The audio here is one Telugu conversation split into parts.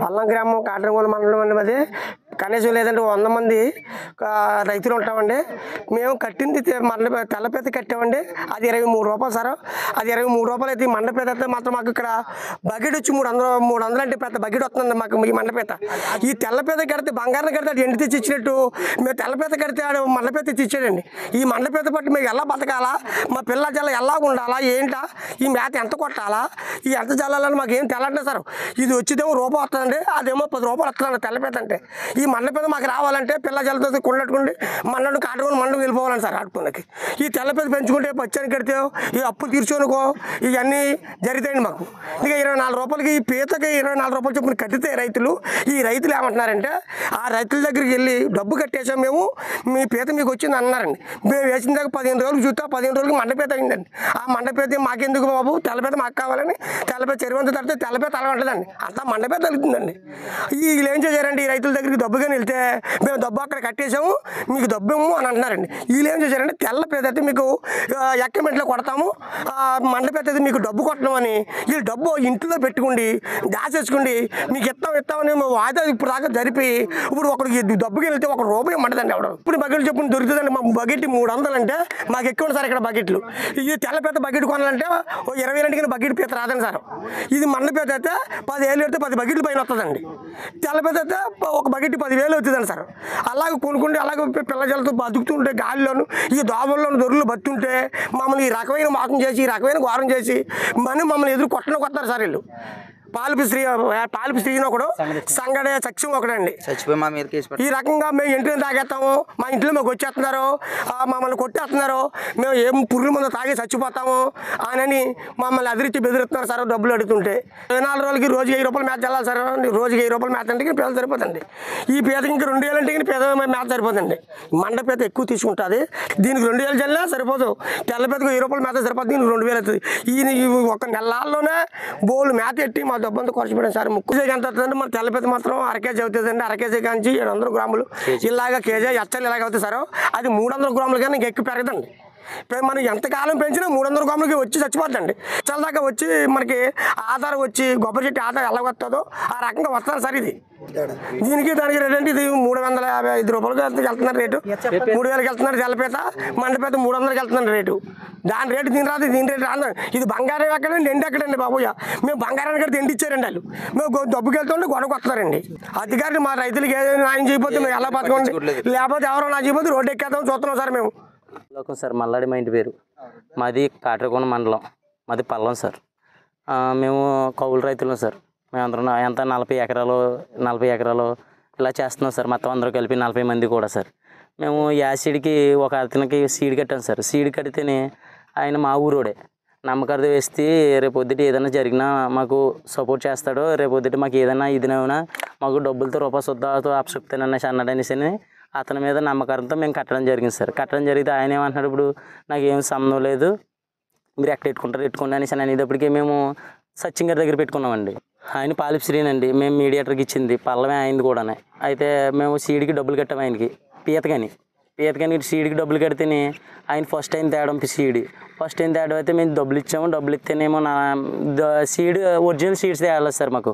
పల్లం గ్రామం కాటరగొండ మండలం అండి. అది కనీసం లేదంటే 100 మంది రైతులు ఉంటామండి. మేము కట్టింది తెల్లపేత కట్టామండి. అది 23 రూపాయలు సార్. అది 23 రూపాయలు అయితే ఈ మండపేత అయితే మాత్రం మాకు ఇక్కడ బకెట్ వచ్చి 300 అంటే పెద్ద బకెట్ వస్తుంది మాకు ఈ మండపేత. ఈ తెల్లపేత కడితే బంగారం కడితే అది ఎండి తెచ్చి ఇచ్చినట్టు మేము తెల్లపేత కడితే ఆడు మండపేత తెచ్చి ఇచ్చాడండి. ఈ మండపేత పట్టి మేము ఎలా బతకాలా, మా పిల్ల జల్ల ఎలా ఉండాలా, ఏంటా, ఈ మేత ఎంత కొట్టాలా, ఈ ఎంత జల్లాలని మాకు ఏం తెల్లంటే సార్. ఇది వచ్చేదేమో రూపాయి వస్తుందండి, అదేమో 10 రూపాయలు వస్తుందండి తెల్లపేత అంటే. ఈ మండపేత మాకు రావాలంటే పిల్ల జల్లతో కొండట్టుకుండి మండలం కాటుకొని మండలం వెళ్ళిపోవాలని సార్ ఆడుకోనికి. ఈ తెల్లపేత పెంచుకుంటే పచ్చని కడితే ఈ అప్పు తీర్చుకోనుకో ఇవన్నీ జరుగుతాయండి మాకు. ఇక 24 రూపాయలకి ఈ పీతకి 24 రూపాయలు చొప్పున కట్టితే ఈ రైతులు ఏమంటున్నారంటే ఆ రైతుల దగ్గరికి వెళ్ళి డబ్బు కట్టేసాం మేము, మీ పీత మీకు వచ్చింది అన్నారండి. మేము వేసిన దగ్గర 15 రోజులు చూస్తే 15 రోజులకి మండపేత అయిందండి. ఆ మండపేత మాకెందుకు బాబు, తెల్లపేత మాకు కావాలని తెల్లపేత చెరువంత తడితే తెల్లపేత అలా ఉంటుందండి, అంతా మండపేత తగ్గుతుందండి. వీళ్ళు ఏం చేశారండి, ఈ రైతుల దగ్గరికి డబ్బుగాని వెళ్తే మేము డబ్బు అక్కడ కట్టేసాము మీకు డబ్బు ఏమో అని అంటున్నారండి. వీళ్ళు ఏం చేశారంటే తెల్లపేత అయితే మీకు ఎక్కమెంట్లో కొడతాము, మండపేత అయితే మీకు డబ్బు కొట్టడం వీళ్ళు డబ్బు ఇంట్లో పెట్టుకోండి దాచేసుకోండి మీకు ఇస్తామని మేము వాయిదా ఇప్పుడు దాకా జరిపి ఇప్పుడు ఒకరికి డబ్బుకి వెళ్తే 1 రూపాయి ఇమ్మంటుందండి ఎవడ. ఇప్పుడు బకెట్లు చెప్పుకుని దొరుకుతుందండి. మా బకెట్ 300 అంటే మాకు ఎక్కువ సార్ ఇక్కడ బకెట్లు. ఇది తెల్లపేత బకెట్ కొనాలంటే 20 బకెట్ పీత రాదండి సార్. ఇది మండపేత అయితే 10 ఏళ్ళు పెడితే 10 బకెట్లు పైన వస్తుందండి. తెల్లపేత అయితే ఒక బకెట్ 10,000 అవుతుందండి సార్. అలాగే కొనుక్కుంటే అలాగే పిల్లజలతో బతుకుతుంటే గాలిలోను ఈ దోమల్లోను దొరుకులు బతుంటే మమ్మల్ని ఈ రకమైన మోసం చేసి ఈ రకమైన ఘోరం చేసి మమ్మల్ని ఎదురు కొట్టడానికి వస్తారు సార్ వీళ్ళు. పాలిపి స్త్రీని ఒకడు, సంగడే సత్యం ఒకడండి. ఈ రకంగా మేము ఇంటిని తాగేస్తాము, మా ఇంట్లో మాకు వచ్చేస్తున్నారు, మమ్మల్ని కొట్టేస్తున్నారు, మేము ఏం పురుగుల ముందు తాగి చచ్చిపోతాము అని మమ్మల్ని అదిరించి బెదిరిస్తున్నారు సార్. డబ్బులు అడుగుతుంటే 24 రోజులకి రోజుకి 1000 రూపాయలు మేత చల్లాలి సార్. రోజుకి 1000 రూపాయలు మేత అంటే పేద సరిపోతుంది. ఈ పేదకి ఇంక 2 ఏళ్ళు అంటే పేద మేత సరిపోతుంది. మండపేత ఎక్కువ తీసుకుంటుంది, దీనికి 2 ఏళ్ళు చల్లినా సరిపోదు. తెల్లపేదకు 1000 రూపాయలు మేత సరిపోతుంది, దీనికి 2000 అవుతుంది. ఈ ఒక నెలల్లోనే బోళ్ళు మేత ఎట్టి మా డబ్బంతా ఖర్చుపెట్టాం సార్. ముక్కుజేకి ఎంత అవుతుందంటే మన తెల్లపేత మాత్రం 1/2 కేజీ అవుతుందండి. 1/2 కేజీ కాంచి 700 గ్రాములు ఇలాగ కేజీ ఎచ్చలు ఇలాగ అవుతుంది సార్. అది 300 గ్రాములు కానీ ఇంక ఎక్కువ పెరగదండి. మనం ఎంతకాలం పెంచినా 300 గ్రాములకి వచ్చి చచ్చిపోద్దండి. చాలా దాకా వచ్చి మనకి ఆధారం వచ్చి కొబ్బరి చెట్టు ఆధారం ఎలా వస్తుందో ఆ రకంగా వస్తుంది సార్. ఇది దీనికి దానికి రేట్ అంటే ఇది 355 రూపాయలకి వెళ్తున్నారు రేటు. 3000కి వెళ్తున్నారు తెల్లపేత, మండపేత 300కి వెళ్తున్నారు రేటు. దాని రేటు దీని రాదు, దీని రేటు రాదు. ఇది బంగారం ఎక్కడండి, ఎండి ఎక్కడండి బాబోయ్య. మేము బంగారాన్ని కడితే ఎండి ఇచ్చారండి వాళ్ళు. మేము డబ్బుకి వెళ్తుంటే గొడవకు వస్తారండి. అధికారులు మా రైతులకి ఏదైనా న్యాయం చేయకపోతే మేము ఎలా బతకండి, లేకపోతే ఎవరో నా చేయకపోతే రోడ్డు ఎక్కేద్దాం చూస్తున్నాం సార్. మేము లోకం సార్, మల్లాడి మా ఇంటి పేరు. మాది కాటరగొండ మండలం, మాది పల్లం సార్. మేము కౌలు రైతులం సార్. మేమందరం ఎంత 40 ఎకరాలు ఇలా చేస్తున్నాం సార్. మొత్తం అందరూ కలిపి 40 మంది కూడా సార్. మేము యాసిడ్కి ఒక అతనికి సీడ్ కట్టాం సార్. సీడ్ కడితేనే ఆయన మా ఊరోడే నమ్మకార్థం వేస్తే రేపొద్దుటి ఏదైనా జరిగినా మాకు సపోర్ట్ చేస్తాడు. రేపొద్దుటి మాకు ఏదైనా ఇదినైనా మాకు డబ్బులతో రూపాయి శుద్ధాతో అప్సక్తేననేసి అన్నాడనేసి అతని మీద నమ్మకంతో మేము కట్టడం జరిగింది సార్. కట్టడం జరిగితే ఆయన ఏమంటున్నాడు, ఇప్పుడు నాకు ఏం సంబంధం లేదు, మీరు ఎక్కడ పెట్టుకోండి అనేసి అనేటప్పటికీ మేము సచిన్ గారి దగ్గర పెట్టుకున్నామండి. ఆయన పాలిప్ శ్రీనండి, మేము మీడియేటర్కి ఇచ్చింది పల్లమే అయింది కూడా. అయితే మేము సీడ్కి డబ్బులు కట్టాము ఆయనకి. పీతకని సీడ్కి డబ్బులు కడితేనే ఆయన ఫస్ట్ టైం తేడం ఫస్ట్ టైం తేడం అయితే మేము డబ్బులు ఇచ్చాము. డబ్బులు ఇస్తేనేమో సీడ్ ఒరిజినల్ సీడ్స్ తేయాలి సార్. మాకు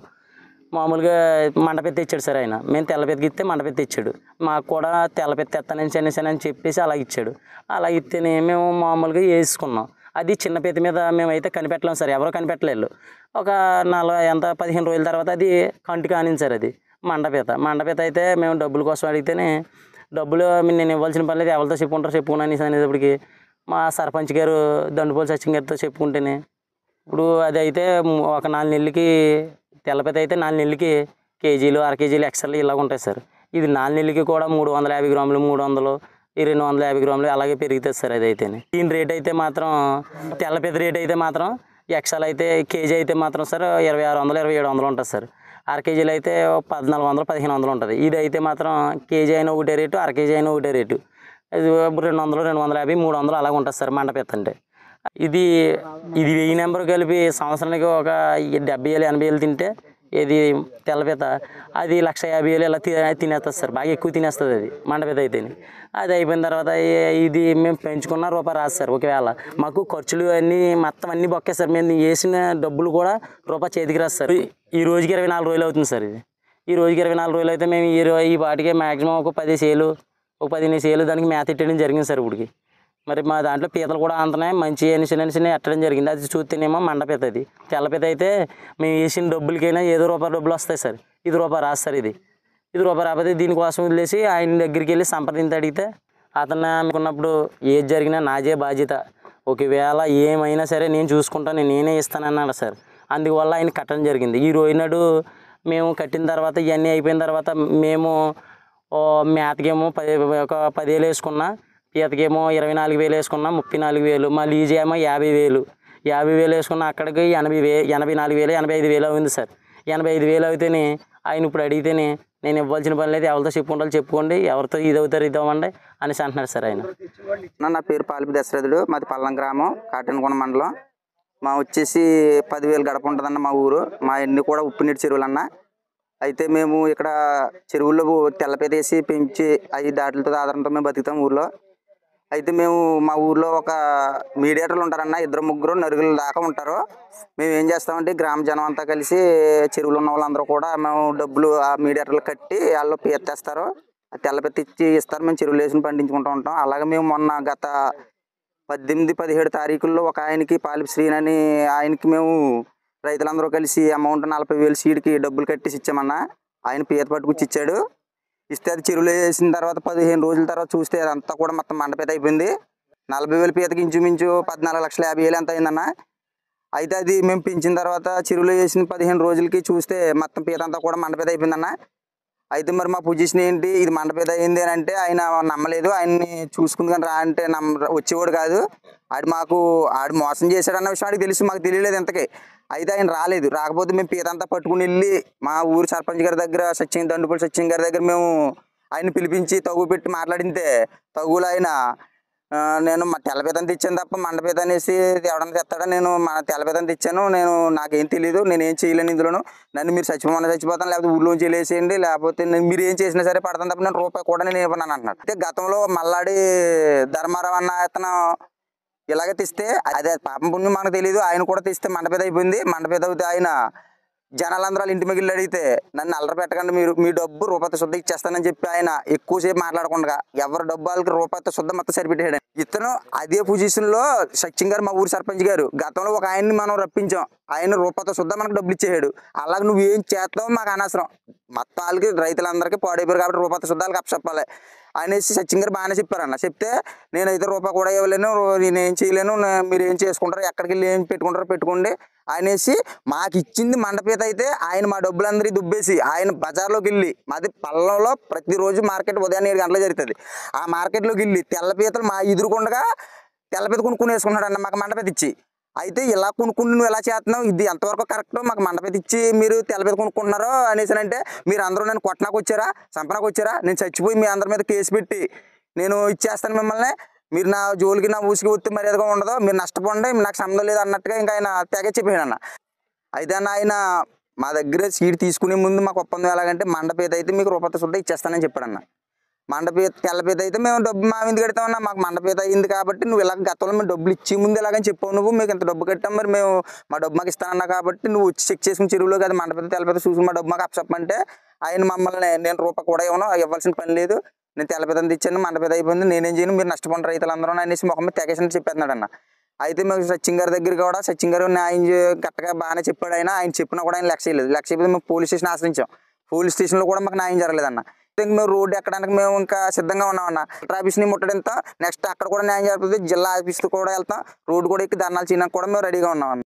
మామూలుగా మండపెత్తి ఇచ్చాడు సార్ ఆయన. మేము తెల్లపెత్తికి ఇస్తే మండపెత్తి ఇచ్చాడు. మాకు కూడా తెల్లపెత్తి ఎత్తానని చెప్పేసి అలా ఇచ్చాడు. అలా ఇస్తేనే మేము మామూలుగా వేసుకున్నాం. అది చిన్న పెత్తి మీద మేమైతే కనిపెట్టలేము సార్, ఎవరో కనిపెట్టలేదు. ఒక 15 రోజుల తర్వాత అది కంటి కానింది సార్. అది మండపేత అయితే మేము డబ్బుల కోసం అడిగితేనే డబ్బులు నేను ఇవ్వాల్సిన పని లేదు, ఎవరితో చెప్పుకున్నాను అనేటప్పటికి మా సర్పంచ్ గారు దండుపోలు సచిన్ గారితో చెప్పుకుంటేనే ఇప్పుడు అది అయితే ఒక 4 నెలలకి తెల్లపేత అయితే 4 నెలలకి కేజీలు, అర కేజీలు ఎక్స్ట్రాలు ఇలా ఉంటాయి సార్. ఇది 4 నెలలకి కూడా 350 గ్రాములు, 300, 250 గ్రాములు అలాగే పెరుగుతుంది సార్. అది అయితే దీని రేట్ అయితే మాత్రం తెల్లపేత రేట్ అయితే మాత్రం ఎక్స్ట్రాలు అయితే కేజీ అయితే మాత్రం సార్ 2600, 2700 ఉంటుంది సార్. అర కేజీలు అయితే 1400, 1500 ఉంటుంది. ఇది అయితే మాత్రం కేజీ అయినా ఒకటే రేటు, అర కేజీ అయినా ఒకటే రేటు. ఇది 200, 250, 300 అలాగ ఉంటుంది సార్ మండపేత అంటే. ఇది 1000 నెంబర్ కలిపి సంవత్సరానికి ఒక 70,000, 80,000 తింటే ఏది తెల్లపీత అది 1,50,000 ఇలా తినేస్తుంది సార్. బాగా ఎక్కువ తినేస్తుంది అది మండపీత అయితే. అది అయిపోయిన తర్వాత ఇది మేము పెంచుకున్న రూపాయి రాదు సార్. ఒకవేళ మాకు ఖర్చులు అన్నీ మొత్తం అన్నీ బొక్కే సార్. మేము వేసిన డబ్బులు కూడా రూపాయి చేతికి రాదు సార్. ఈ రోజుకి 24 రోజులు అవుతుంది సార్. ఇది ఈ రోజుకి 24 రోజులు అయితే మేము ఈ పాటికే మ్యాక్సిమం ఒక 10 సేలు ఒక 15 సేలు దానికి మేత ఎట్టడం జరిగింది సార్. ఇప్పటికి మరి మా దాంట్లో పీతలు కూడా అంతనే మంచి చిన్న ఎట్టడం జరిగింది. అది చూస్తేనేమో మండపీత. అది తెల్లపీత అయితే మేము వేసిన డబ్బులకైనా ఏదో రూపాయి డబ్బులు వస్తాయి సార్. ఇది రూపాయి రాదు సార్. ఇది రూపాయి రాకపోతే దీనికోసం వదిలేసి ఆయన దగ్గరికి వెళ్ళి సంప్రదించి అడిగితే అతను అనుకున్నప్పుడు ఏది జరిగినా నాదే బాధ్యత, ఒకవేళ ఏమైనా సరే నేను చూసుకుంటాను, నేనే ఇస్తానన్నాడు సార్. అందువల్ల ఆయన కట్టడం జరిగింది. ఈ రోజు నాడు మేము కట్టిన తర్వాత ఇవన్నీ అయిపోయిన తర్వాత మేము మేతకేమో ఒక 10,000 వేసుకున్నా, పీతకేమో 24,000 వేసుకున్నా, 34,000, మా లీజ్ ఏమో 50,000 వేసుకున్నా. అక్కడికి 84,000 85,000 అయింది సార్. 85,000 అయితేనే ఆయన ఇప్పుడు అడిగితేనే నేను ఇవ్వాల్సిన పని లేదు, ఎవరితో చెప్పుకోండి, ఎవరితో ఇది అవుతారు ఇది అవ్వండి అనేసి అంటున్నారు సార్ ఆయన. నా పేరు పాలిపి దశరథుడు, మాది పల్లం గ్రామం, కాటన్కొండ మండలం. మా వచ్చేసి 10,000 గడప ఉంటుందన్న మా ఊరు. మా ఎన్ని కూడా ఉప్పునీటి చెరువులు అన్న. అయితే మేము ఇక్కడ చెరువుల్లో తెల్లపీత వేసి పెంచి అవి దాటిలతో ఆధారంతో మేము బతుకుతాం ఊర్లో. అయితే మేము మా ఊర్లో ఒక మీడియేటర్లు ఉంటారన్న, 2-3 నరుగుల దాకా ఉంటారు. మేము ఏం చేస్తామంటే గ్రామ జనం అంతా కలిసి చెరువులు ఉన్న వాళ్ళందరూ కూడా మేము డబ్బులు ఆ మీడియేటర్లు కట్టి వాళ్ళు పీత తెస్తారు, తెల్లపీత ఇచ్చి ఇస్తారు. మేము చెరువులు వేసి పండించుకుంటూ ఉంటాం. అలాగే మేము మొన్న గత 18-17 తారీఖుల్లో ఒక ఆయనకి పాలిపి శ్రీని అని ఆయనకి మేము రైతులందరూ కలిసి అమౌంట్ 40,000 సీడ్కి డబ్బులు కట్టేసి ఇచ్చామన్నా. ఆయన పీత పట్టుకొచ్చి ఇచ్చాడు. ఇస్తే అది చెరువులో వేసిన తర్వాత 15 రోజుల తర్వాత చూస్తే అదంతా కూడా మొత్తం మండపీత అయిపోయింది. 40,000 పీతకి ఇంచుమించు 14,50,000 ఎంత అయిందన్న. అయితే అది మేము పెంచిన తర్వాత చెరువులో వేసిన 15 రోజులకి చూస్తే మొత్తం పీత అంతా కూడా మండపీత అయిపోయిందన్న. అయితే మరి మా పొజిషన్ ఏంటి, ఇది మండపీత అయింది అని అంటే ఆయన నమ్మలేదు. ఆయన్ని చూసుకుంది కానీ రా అంటే వచ్చేవాడు కాదు. ఆడు మోసం చేశాడన్న విషయం ఆడికి తెలుసు, మాకు తెలియలేదు ఇంతకీ. అయితే ఆయన రాలేదు. రాకపోతే మేము పీత అంతా పట్టుకుని వెళ్ళి మా ఊరు సర్పంచ్ గారి దగ్గర దండుపల్లి సత్యం గారి దగ్గర మేము ఆయన పిలిపించి తగు పెట్టి మాట్లాడితే తగులు ఆయన నేను మా తెల్లపీతని తెచ్చాను తప్ప మండపీత అనేసి ఎవడన్నా తెస్తాడా, నేను మా తెల్లపీతని తెచ్చాను, నాకేం తెలియదు, నేనేం చేయలేను ఇందులోను, నన్ను మీరు చచ్చిపోతాను లేకపోతే ఊళ్ళోంచి వెళ్ళేసేయండి, లేకపోతే మీరు ఏం చేసినా సరే పడతాను తప్ప నేను రూపాయి కూడా నేను ఇవ్వను అన్నాడు. అయితే గతంలో మల్లాడి ధర్మారావు అన్న అతను ఇలాగే తెస్తే అదే పాపం పుణ్యం మనకు తెలియదు, ఆయన కూడా తెస్తే మండపేద అయిపోయింది. మండపేద అయితే ఆయన జనాలందరూ ఇంటి మిగిలి అడిగితే నన్ను అల్లరి పెట్టకండి, మీ డబ్బు రూపాయతో శుద్ధ ఇచ్చేస్తానని చెప్పి ఆయన ఎక్కువసేపు మాట్లాడకుండా ఎవరి డబ్బు వాళ్ళకి రూపాయతో శుద్ధ మొత్తం సరిపెట్టాడు. ఇతను అదే పొజిషన్లో సత్యం గారు మా ఊరు సర్పంచ్ గారు గతంలో ఒక ఆయన్ని మనం రప్పించాం, ఆయన రూపాయతో శుద్ధ మనకు డబ్బులు ఇచ్చేసాడు. అలాగే నువ్వు ఏం చేస్తావు మాకు అనవసరం, మొత్తం వాళ్ళకి రైతులందరికీ పాడైపోయారు కాబట్టి రూపాయతో శుద్ధ వాళ్ళకి అప్పచెప్పాలి అనేసి సత్యం గారు బాగానే చెప్పారన్న. చెప్తే నేనైతే రూపాయి కూడా ఇవ్వలేను, నేనేం చేయలేను, మీరు ఏం చేసుకుంటారు, ఎక్కడికి వెళ్ళి ఏం పెట్టుకోండి అనేసి మాకు ఇచ్చింది మండపీత. అయితే ఆయన మా డబ్బులందరి దుబ్బేసి ఆయన బజార్లోకి వెళ్ళి, మాది పల్లంలో ప్రతిరోజు మార్కెట్ ఉదయం 7 గంటలకు జరుగుతుంది, ఆ మార్కెట్లోకి వెళ్ళి తెల్లపీతలు మా ఎదురుకుండగా తెల్లపీత కొనుక్కుని వేసుకున్నాడు అన్న మాకు మండపీత ఇచ్చి. అయితే ఇలా కొనుక్కుని నువ్వు ఎలా చేస్తున్నావు, ఇది ఎంతవరకు కరెక్ట్, మాకు మండపేత ఇచ్చి మీరు తెల్లపీత కొనుక్కుంటున్నారో అనేసి అంటే మీరు అందరూ నన్ను కొట్టడానికి వచ్చారా, చంపడానికి వచ్చారా, నేను చచ్చిపోయి మీ అందరి మీద కేసు పెట్టి నేను ఇచ్చేస్తాను మిమ్మల్ని, మీరు నా జోలికి నా ఊసికి ఒత్తి మర్యాదగా ఉండదు, మీరు నష్టపోండి, నాకు సంబంధం లేదు అన్నట్టుగా ఇంకా ఆయన తెగ చెప్పాడు అన్న. అయితే అన్న ఆయన మా దగ్గర సీడ్ తీసుకునే ముందు మాకు ఒప్పందం ఎలాగంటే మండపేత అయితే మీకు రూపాయతో శుద్ధ ఇచ్చేస్తానని చెప్పాడన్న. మండపీత తెల్లపీత అయితే మేము డబ్బు మా ఎందుకు కడతామన్నా, మాకు మండపీత అయింది కాబట్టి నువ్వు ఇలా గతంలో మేము డబ్బులు ఇచ్చే ముందు ఎలాగని చెప్పావు, నువ్వు మీకు ఇంత డబ్బు కట్టాం, మరి మేము మా డబ్బు మాకు ఇస్తానన్నా కాబట్టి నువ్వు వచ్చి చెక్ చేసుకుని చెరువులో కదా మండపీత తెల్లపీత చూసుకుని మా డబ్బు మాకు అప్పచెప్పంటే ఆయన మమ్మల్ని నేను రూపాయి కూడా ఇవ్వాల్సిన పని లేదు, నేను తెల్లపీతని తెచ్చాను, మండపీత అయిపోయింది, నేనేం చేయను, మీరు నష్టపోండి రైతులందరూ అనేసి ముఖం మీద తెగేసి చెప్పేస్తున్నాడు అన్న. అయితే మేము సత్యం గారి దగ్గర కూడా సత్యం గారు ఆయన గట్టగా బాగానే చెప్పాడు. ఆయన చెప్పినా కూడా ఆయన లక్ష్య లేదు. లక్ష్య మేము పోలీస్ స్టేషన్ ఆశ్రయించాం, పోలీస్ స్టేషన్లో కూడా మాకు న్యాయం జరగలేదన్న. మేము రోడ్డు ఎక్కడానికి మేము ఇంకా సిద్ధంగా ఉన్నామన్న. ఆఫీస్ని ముట్టడంతో నెక్స్ట్ అక్కడ కూడా న్యాయం జరుగుతుంది, జిల్లా ఆఫీస్కి కూడా వెళ్తాం, రోడ్డు కూడా ఎక్కి ధర్నాలు చేయడానికి కూడా మేము రెడీగా ఉన్నామన్న.